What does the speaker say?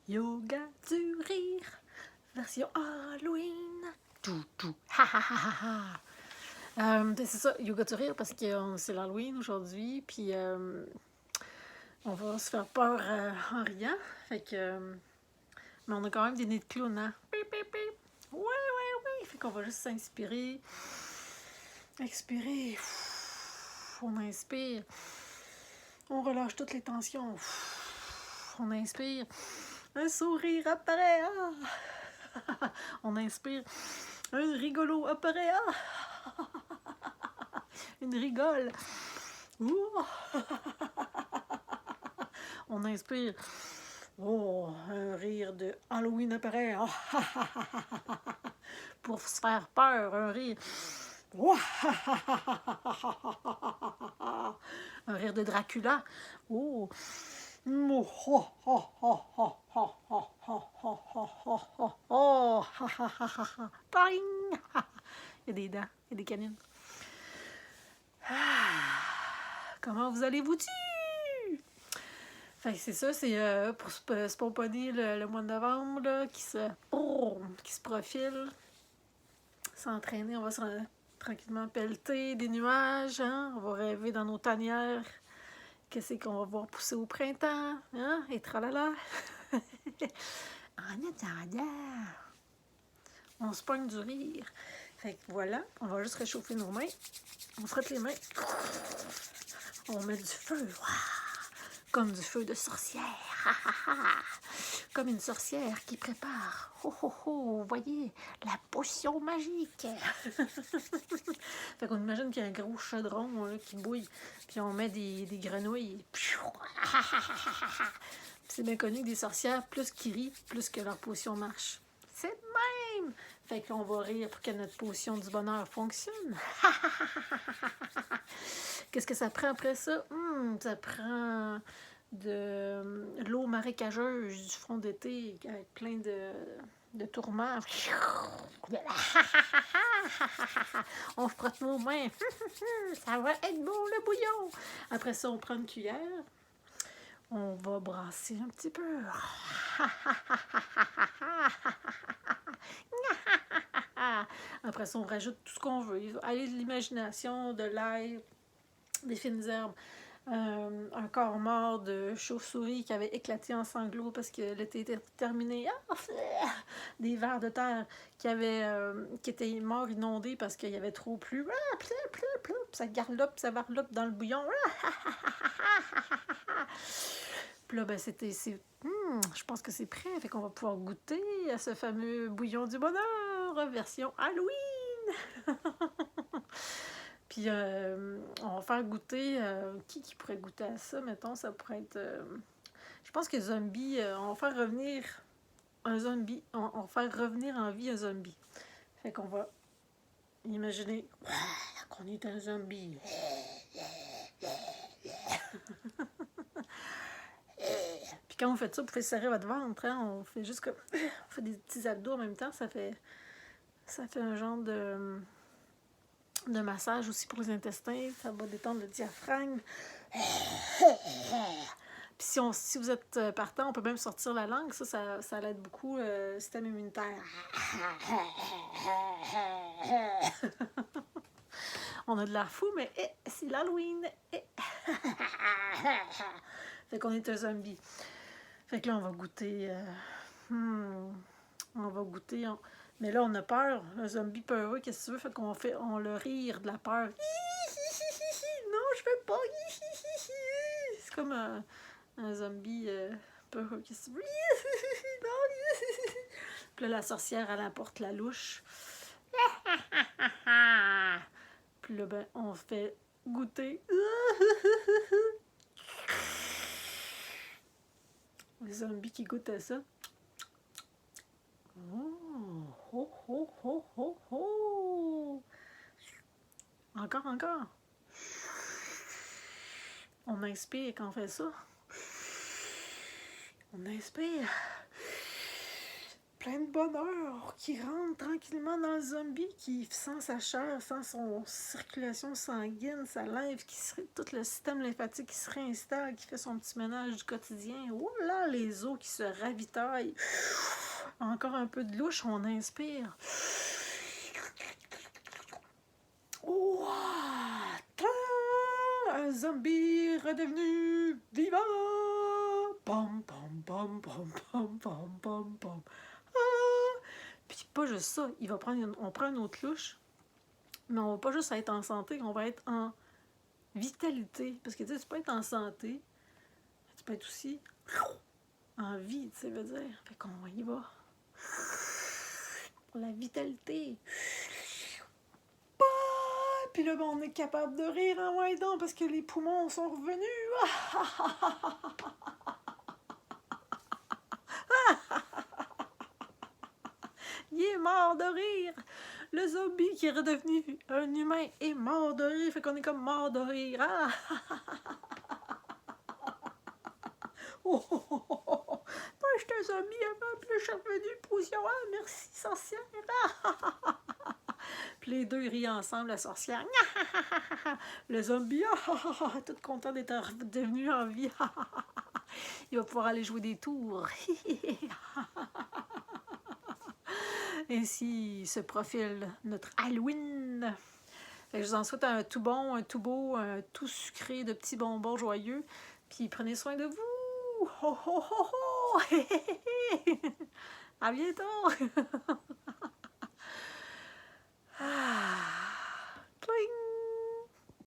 Yoga du rire, version Halloween. Tout, tout, ha ha ha ha ha. C'est ça, yoga du rire parce que c'est l'Halloween aujourd'hui, puis on va se faire peur en riant. Fait que, mais on a quand même des nids de clown, hein? Pip, pip, pip. Ouais, ouais, ouais. Fait qu'on va juste s'inspirer, expirer. On inspire, on relâche toutes les tensions. On inspire, un sourire apparaît. Ah! On inspire, un rigolo apparaît. Ah! Une rigole. Ouh! On inspire. Oh, un rire de Halloween apparaît. Oh! Pour se faire peur, un rire. Oh! Un rire de Dracula. Oh! Oh, oh, oh, oh, oh, oh, oh, oh, oh, oh, oh, oh, Boing! Il y a des dents, il y a des canines. Comment vous allez-vous-tu? Fait que c'est ça, c'est pour se pomponner le mois de novembre là, qui se profile. S'entraîner, on va tranquillement pelleter des nuages, hein? On va rêver dans nos tanières. Qu'est-ce qu'on va voir pousser au printemps? Hein? Et tralala! En attendant, on se pogne du rire. Fait que voilà, on va juste réchauffer nos mains. On frotte les mains. On met du feu. Comme du feu de sorcière. Comme une sorcière qui prépare. Oh oh oh, vous voyez, la potion magique. Fait qu'on imagine qu'il y a un gros chaudron là, qui bouille. Puis on met des grenouilles. C'est bien connu que des sorcières, plus qu'ils rient, plus que leur potion marche. C'est de même! Fait qu'on va rire pour que notre potion du bonheur fonctionne. Qu'est-ce que ça prend après ça? Ça prend de l'eau marécageuse du front d'été avec plein de tourments. On frotte nos mains. Ça va être beau le bouillon. Après ça, on prend une cuillère. On va brasser un petit peu. Après ça, on rajoute tout ce qu'on veut. Allez de l'imagination, de l'ail, des fines herbes. Un corps mort de chauve-souris qui avait éclaté en sanglots parce que l'été était terminé. Des vers de terre qui étaient morts inondés parce qu'il y avait trop plu. Ça garlope, ça varlope dans le bouillon. Puis là, ben, je pense que c'est prêt. Fait qu'on va pouvoir goûter à ce fameux bouillon du bonheur, version Halloween. Puis on va faire goûter. Qui pourrait goûter à ça, mettons? Ça pourrait être. Je pense que zombie. On va faire revenir un zombie. On va faire revenir en vie un zombie. Fait qu'on va imaginer qu'on est un zombie. Puis quand vous faites ça, vous pouvez serrer votre ventre. Hein? On fait juste comme. On fait des petits abdos en même temps. Ça fait un genre de massage aussi pour les intestins. Ça va détendre le diaphragme. Puis si vous êtes partant, on peut même sortir la langue. Ça l'aide beaucoup le système immunitaire. On a de l'air fou, mais c'est l'Halloween. Fait qu'on est un zombie. Fait que là, on va goûter. On va goûter. Mais là, on a peur. Un zombie peureux, qu'est-ce que tu veux? Fait on le rire de la peur. Non, je veux pas. C'est comme un zombie peureux. Qu'est-ce que tu veux? Non. Puis là, la sorcière, elle apporte la louche. Puis là, ben, on fait goûter. Les zombies qui goûtent à ça. Oh. Encore. On inspire quand on fait ça. On inspire. plein de bonheur, qui rentre tranquillement dans le zombie, qui sent sa chair, sent son circulation sanguine, sa lymphe, tout le système lymphatique qui se réinstalle, qui fait son petit ménage du quotidien. Oh là, les os qui se ravitaillent. Encore un peu de louche, on inspire. Oh, un zombie redevenu vivant. Pom, pom, pom, pom, pom, pom, pom, pom. Ah! Puis pas juste ça, on prend une autre louche, mais on va pas juste être en santé, on va être en vitalité. Parce que tu sais, tu peux être en santé, tu peux être aussi en vie, tu sais, veut dire. Fait qu'on y va. Pour la vitalité. Puis là, ben, on est capable de rire en ouais donc parce que les poumons sont revenus. Il est mort de rire. Le zombie qui est redevenu un humain est mort de rire. Fait qu'on est comme mort de rire. Ah! Oh, oh, oh, oh, oh. Moi, j'étais un zombie avant, puis là, je suis revenu potion. Ah, merci, sorcière. Ah! Puis les deux rient ensemble, la sorcière. Le zombie, tout content d'être devenu en vie. Il va pouvoir aller jouer des tours. Ainsi se profile notre Halloween. Fait que je vous en souhaite un tout bon, un tout beau, un tout sucré de petits bonbons joyeux. Puis prenez soin de vous. Ho, ho, ho, ho. À bientôt.